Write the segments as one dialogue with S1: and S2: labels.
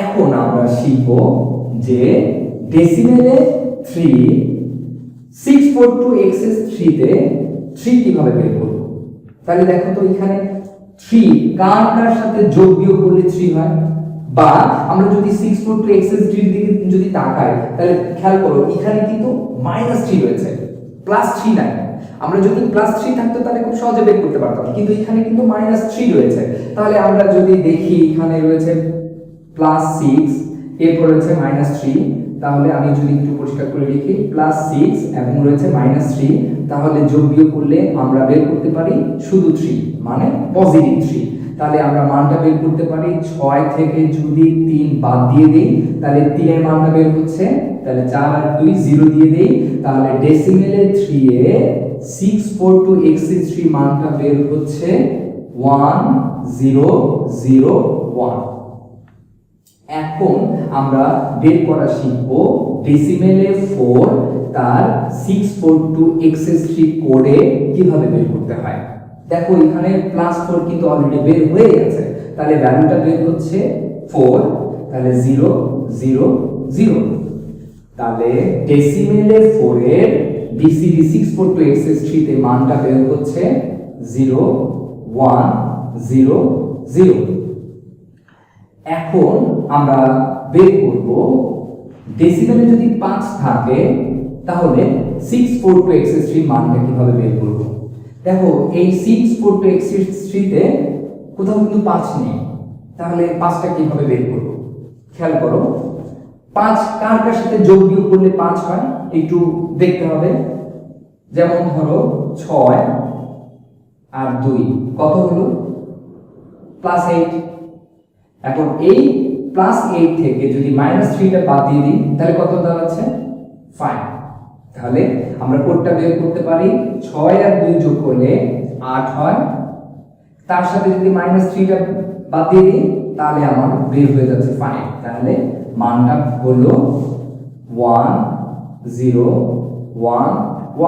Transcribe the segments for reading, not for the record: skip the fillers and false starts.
S1: এখন আমরা শিখব যে ডেসিমেলে 3 642x3 তে 3 কিভাবে বের করব। তাহলে দেখো তো এখানে 3 কার কার সাথে যোগ বিয়োগ করলে 3 হয়, বা আমরা যদি 642x3 এর দিকে যদি তাকাই তাহলে খেয়াল করো এখানে কিন্তু -3 রয়েছে, +3 নাই। আমরা যদি +3 থাকতো তাহলে খুব সহজে বের করতে পারতাম, কিন্তু এখানে কিন্তু -3 রয়েছে। তাহলে আমরা যদি দেখি এখানে রয়েছে +6, এরপর রয়েছে -3, তাহলে আমি যদি একটু পরিষ্কার করে লিখি +6 এবং রয়েছে -3, তাহলে যোগ বিয়োগ করলে আমরা বের করতে পারি শুধু 3, মানে পজিটিভ 3। তাহলে আমরা মানটা বের করতে পারি 6 থেকে যদি 3 বাদ দিয়ে দেই তাহলে 3 এর মানটা বের হচ্ছে, তাহলে 4 আর 2 0 দিয়ে দেই, তাহলে ডেসিমেলে 3 এ 642x3 মানটা বের হচ্ছে 1001। এখন আমরা বের করা শিখব ডেসিমেলে 4 তার 642x3 কোডে কিভাবে বের করতে হয়। দেখো এখানে +4 কিন্তু অলরেডি বের হয়ে গেছে, তাহলে ভ্যালুটা বের হচ্ছে 4, তাহলে 0 0 0। তাহলে ডেসিমেলে 4 এর BCD 642x3 তে মানটা বের হচ্ছে 0 1 0 0। এখন আমরা বের করব ডেসিমেলে যদি 5 থাকে তাহলে 642x3 মানটা কিভাবে বের করব। দেখো এই 642x3 তে কোথাও কিন্তু 5 নেই, তাহলে 5টা কিভাবে বের করব। খেয়াল করো 5 কার কার সাথে যোগ বিয়োগ করলে 5 হয় একটু দেখতে হবে। যেমন ধরো 6 আর 2 কত হলো +8। এখন এই +8 থেকে যদি -3টা বাদ দিয়ে দিই তাহলে কত দাঁড়াচ্ছে 5। তাহলে আমরা কোডটা বের করতে পারি 6 আর 2 যোগ করলে 8 হয়, তার সাথে যদি -3টা বাদ দিয়ে দিই তাহলে আমার বের হয়ে যাচ্ছে 5। তাহলে মানটা হলো 1 0 1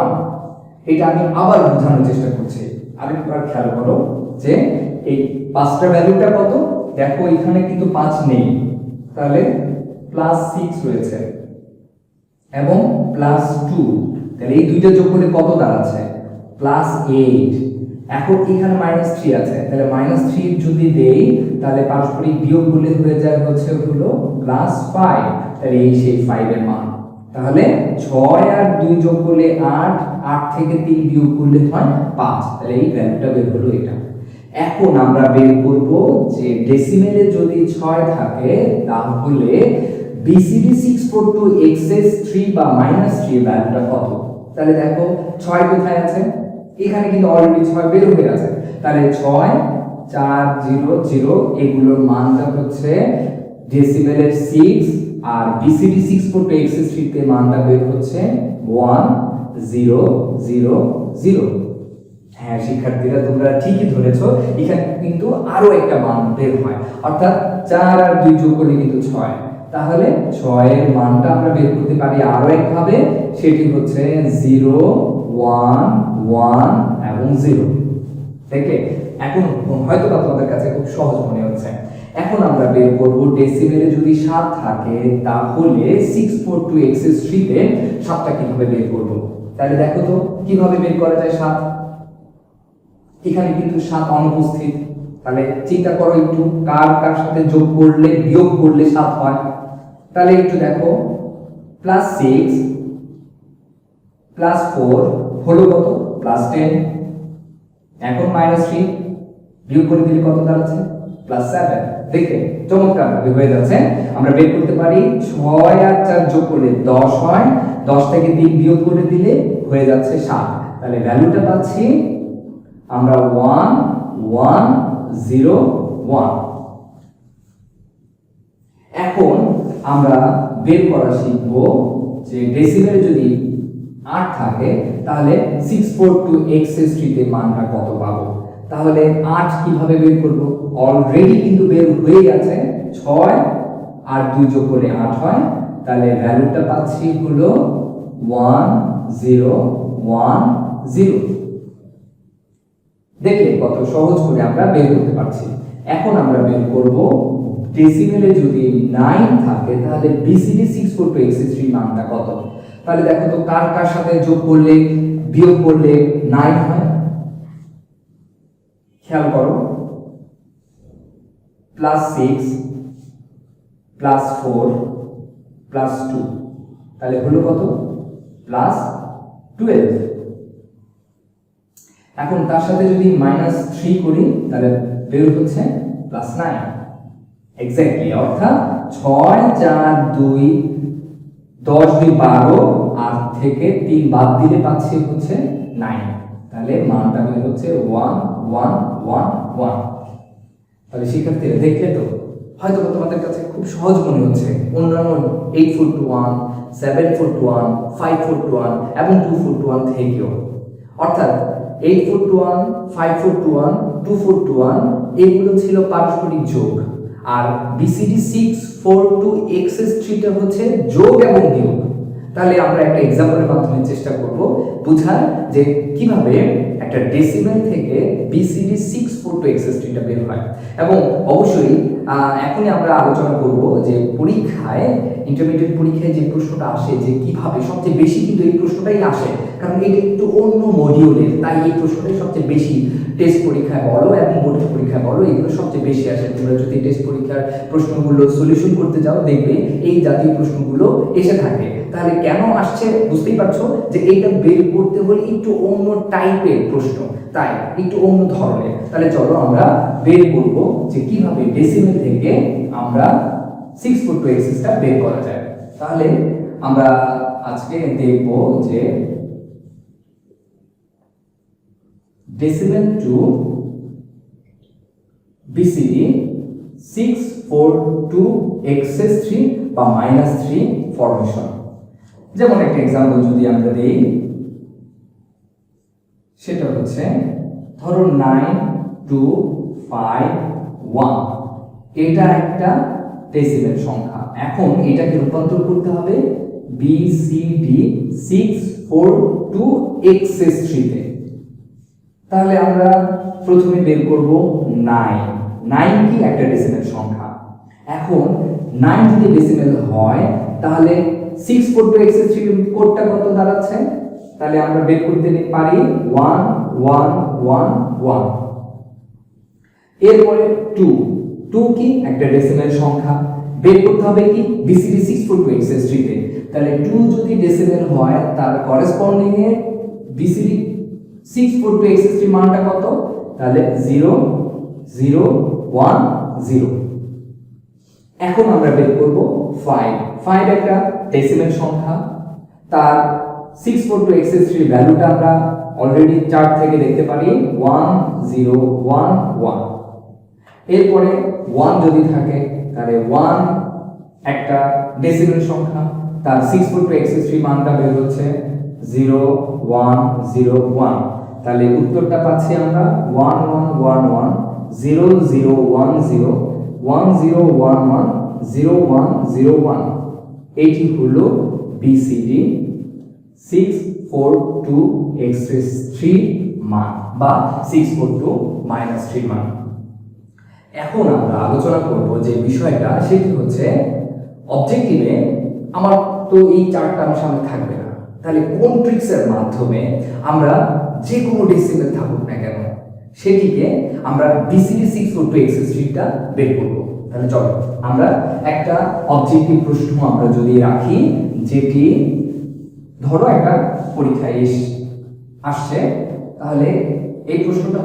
S1: 1। এটা আমি আবার বোঝানোর চেষ্টা করছি, আরেকবার খেয়াল করো যে এই 5টা ভ্যালুটা কত। দেখো এখানে কিন্তু 5 নেই, তাহলে +6 রয়েছে এবং +2, তাহলে এই দুইটা যোগ করলে কত দাঁড়াচ্ছে +8। এখন এখানে -3 আছে, তাহলে -3 যদি দেই তাহলে পারস্পরিক বিয়োগ করলে হয়ে যায় হচ্ছে হলো +5, তাহলে এই সেই 5 এর মান। তাহলে 6 আর 2 যোগ করলে 8, 8 থেকে 3 বিয়োগ করলে হয় 5, তাহলে এই ভ্যালুটা বের হলো এটা। এখন আমরা বের করব যে ডেসিমেলে যদি 6 থাকে তাহলে BCD 642x3 বা -3 ভ্যালুটা কত। তাহলে দেখো 6 কোথায় আছে, এখানে কিন্তু অলরেডি 6 বের হয়ে আছে, তাহলে 6 4 0 0 এগুলোর মানটা হচ্ছে ডেসিমেলের 6 আর BCD 642x3 তে মানটা বের হচ্ছে 1 0 0 0। হ্যাঁ শিক্ষার্থীরা তোমরা ঠিকই ধরেছো, এখানে কিন্তু আরো একটা মান বের হয়, অর্থাৎ 4 আর 2 যোগ করলে কিন্তু 6। তাহলে 6 এর মানটা আমরা বের করতে পারি আরো একভাবে, সেটি হচ্ছে 0 1 1 এবং 0। দেখে এখন হয়তো বা তোমাদের কাছে খুব সহজ মনে হচ্ছে। এখন আমরা বের করব ডেসিমেলে যদি 7 থাকে তাহলে 642x3 তে 7টা কিভাবে বের করব। তাহলে দেখো তো কিভাবে বের করা যায় 7। এখানে কিন্তু 7 অনুপস্থিত, তাহলে চিন্তা করো একটু কার কার সাথে যোগ করলে বিয়োগ করলে 7 হয়। তাহলে একটু দেখো +6 +4 হলো কত +10, এখন -3 বিয়োগ করে দিলে কত দাঁড়াচ্ছে +7। দেখে চমৎকার ভাবে হয়ে যাচ্ছে। আমরা বের করতে পারি 6 আর 4 যোগ করলে 10 হয়, 10 থেকে 3 বিয়োগ করে দিলে হয়ে যাচ্ছে 7। তাহলে ভ্যালুটা পাচ্ছি আমরা 1 1 0 1। এখন আমরা বের করা শিখব যে ডেসিমেলে যদি 8 থাকে তাহলে 642x3 তে মানটা কত পাবো। তাহলে 8 কিভাবে বের করব, অলরেডি কিন্তু বের হয়ে গেছে, 6 আর 2 যোগ করলে 8 হয়, তাহলে ভ্যালুটা পাচ্ছি হলো 1 0 1 0। দেখলে কত সহজ করে আমরা বের করতে পারছি। এখন আমরা বের করব ডেসিমেলে যদি 9 থাকে তাহলে বিসিডি 642x3 মানটা কত? তাহলে দেখো তো কার কার সাথে যোগ করলে বিয়োগ করলে 9 হয়, খেয়াল করো, +6 +4 +2, তাহলে হলো কত? +12। এখন তার সাথে যদি -3 করি তাহলে বের হচ্ছে +9। এক্স্যাক্টলি, অর্থাৎ 6 4 2 10 2 12 আর থেকে 3 বাদ দিলে পাচ্ছি হচ্ছে 9। তাহলে মানটা বের হচ্ছে 1 1 1 1। তাহলে শিক্ষার্থীরা দেখলে তো হয়তো তোমাদের কাছে খুব সহজ মনে হচ্ছে, অন্যান্য 8 foot to 1, 7 foot to 1, 5 foot to 1 এবং 2 ফুট টু 1 থেকেও, অর্থাৎ 8 foot to 1, 5 foot to 1, 2 foot to 1 এগুলো ছিল পারস্পরিক যোগ, আর বিসিডি 642x3 টা হচ্ছে যোগ এবং বিয়োগ। তাহলে আমরা একটা এক্সাম্পলের মাধ্যমে চেষ্টা করব বোঝার যে কিভাবে একটা ডেসিমেল থেকে বিসিডি 642x3 টা বের হয়। এবং অবশ্যই এখনই আমরা আলোচনা করব যে পরীক্ষায়, ইন্টারমিডিয়েট পরীক্ষায় যে প্রশ্নটা আসে যে কিভাবে, সবচেয়ে বেশি কিন্তু এই প্রশ্নটাই আসে, কারণ এটা একটু অন্য মডিউলের, তাই এই প্রশ্নটাই সবচেয়ে বেশি টেস্ট পরীক্ষায় বলো এবং বোর্ড পরীক্ষায় বলো এগুলো সবচেয়ে বেশি আসে। তোমরা যদি টেস্ট পরীক্ষার প্রশ্নগুলো সলিউশন করতে যাও দেখবে এই জাতীয় প্রশ্নগুলো এসে থাকে। তাহলে কেন আসছে বুঝতেই পারছো যে এইটা বের করতে হলে একটু অন্য টাইপের প্রশ্ন, তাই একটু অন্য ধরনের। তাহলে চলো আমরা বের করব যে কিভাবে ডেসিমেল থেকে আমরা 642x3 টা বের করা যায়। তাহলে আমরা আজকে দেখব যে ডেসিমেল টু বিসিডি 642x3 বা -3 ফরমেশন। যেমন একটা एग्जांपल যদি আমরা দেই, সেটা হচ্ছে ধরো 9251, এটা একটা ডেসিমেল সংখ্যা। এখন এটাকে রূপান্তর করতে হবে বিসিডি 642x3 তে। তাহলে আমরা প্রথমে বের করব 9। 9 কি? একটা ডেসিমেল সংখ্যা। এখন 9 যদি ডেসিমেল হয় তাহলে 642x3 কোডটা কত দাঁড়াচ্ছে? তাহলে আমরা বের করতে পারি 1 1 1 1। এরপরে 2। 2 কি? একটা ডেসিমেল সংখ্যা। বের করতে হবে কি? বিসিডি 642x3 তে। তাহলে 2 যদি ডেসিমেল হয় তার করেসপন্ডিং এ বিসিডি 642x3 মানটা কত? তাহলে 0 0 1 0। এখন আমরা বের করব 5। 5 একটা ডেসিমেল সংখ্যা, তার 642x3 ভ্যালুটা আমরা অলরেডি চার্ট থেকে দেখতে পারি 1 0 1 1। এরপরে 1 যদি থাকে তাহলে 1 একটা ডেসিমেল সংখ্যা, তার 642x3 মানটা বের হচ্ছে 0 1 0 1। তাহলে উত্তরটা পাচ্ছি আমরা 1 1 1 1 0 0 1 0 1 0 1 1 0 1 0 1। এটি হলো বিসিডি 642x3 মান বা 642-3 মান। এখন আমরা আলোচনা করব যে বিষয়টা, সেটি হচ্ছে অবজেক্টিভে আমার তো এই চার্টটা আমার সামনে থাকবে না, তাহলে কোন ট্রিক্সের মাধ্যমে আমরা যে কোনো ডেসিমেল থাকুক না কেন সেটিকে আমরা বিসিডি 642x3 টা বের করব। তাহলে চলো আমরা একটা অবজেক্টিভ প্রশ্ন আমরা যদি রাখি, যেটি ধরো একটা পরীক্ষায় আসছে, তাহলে এই প্রশ্নটা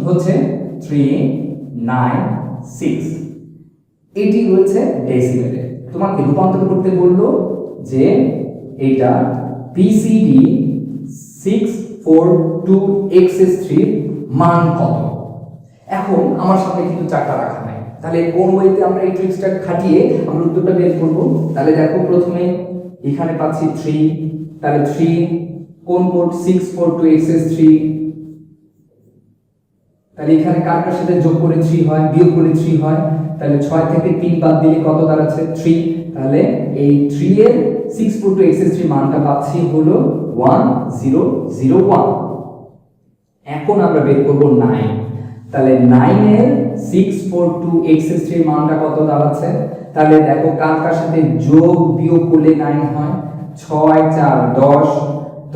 S1: হচ্ছে 396। এটি রয়েছে ডেসিমেলে। তোমাকে রূপান্তর করতে বললো যে এটা বিসিডি 642x3 মান কত। এখন আমার সামনে কিন্তু চারটা রাখা নাই, তাহলে কোন ওয়েতে আমরা এই ট্রিক্সটা খাটিয়ে আমরা উত্তরটা বের করব। তাহলে দেখো প্রথমে এখানে পাচ্ছি 3, তাহলে 3 কোন কোড 642x3, তাহলে এখানে কার সাথে যোগ করে 3 হয়, বিয়োগ করে 3 হয়, তাহলে 6 থেকে 3 বাদ দিলে কত দাঁড়াচ্ছে 3। তাহলে এই 3 এর 642x3 মানটা পাচ্ছি হলো 1001। এখন আমরা বের করব 9। তাহলে 9 এর 642x3 এর মানটা কত দাঁড়াচ্ছে? তাহলে দেখো কার কার সাথে যোগ বিয়োগ করলে 9 হয়। 6 4 10,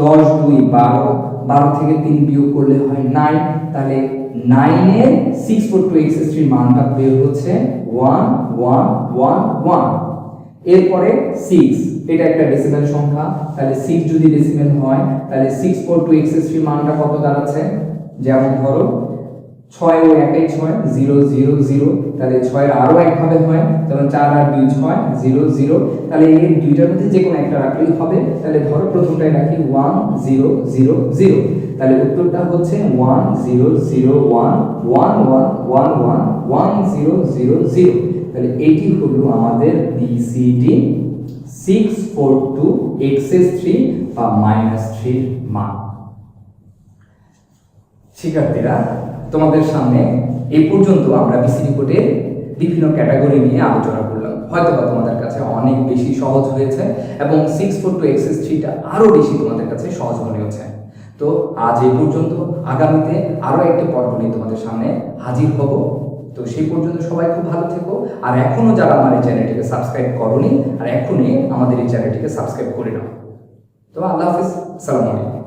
S1: 10 2 12, 12 থেকে 3 বিয়োগ করলে হয় 9। তাহলে 9 এর 642x3 এর মানটা বের হচ্ছে 1111। এরপরে 6, এটা একটা ডেসিমেল সংখ্যা, তাহলে 6 যদি ডেসিমেল হয় তাহলে 642x3 এর মানটা কত দাঁড়াচ্ছে? যেমন ধরো 6 ও 1 এ 6 0 0 0, তাহলে 6 এর আরো একভাবে হয়, যেমন 4 আর 2 6 0 0, তাহলে এই দুইটার মধ্যে যে কোনো একটা রাখলেই হবে। তাহলে ধরো প্রথমটাই রাখি 1 0 0 0, তাহলে উত্তরটা হচ্ছে 1 0 0 1 1 1 1 1 1 0 0 0। তাহলে এটি হলো আমাদের BCD 642x3 বা -3 এর মান। শিক্ষার্থীরা, তোমাদের সামনে এই পর্যন্ত আমরা BCD কোডের বিভিন্ন ক্যাটাগরি নিয়ে আলোচনা করলাম। হয়তোবা তোমাদের কাছে অনেক বেশি সহজ হয়েছে এবং 642x3টা আরো বেশি তোমাদের কাছে সহজ মনে হচ্ছে। তো আজ এই পর্যন্ত, আগামীতে আরো একটি পর্ব নিয়ে তোমাদের সামনে হাজির হব। তো সেই পর্যন্ত সবাই খুব ভালো থেকো। আর এখনো যারা আমার এই চ্যানেলটিকে সাবস্ক্রাইব করোনি, আর এখনই আমাদের এই চ্যানেলটিকে সাবস্ক্রাইব করে নাও। তো আল্লাহ হাফিজ, আসসালামু আলাইকুম।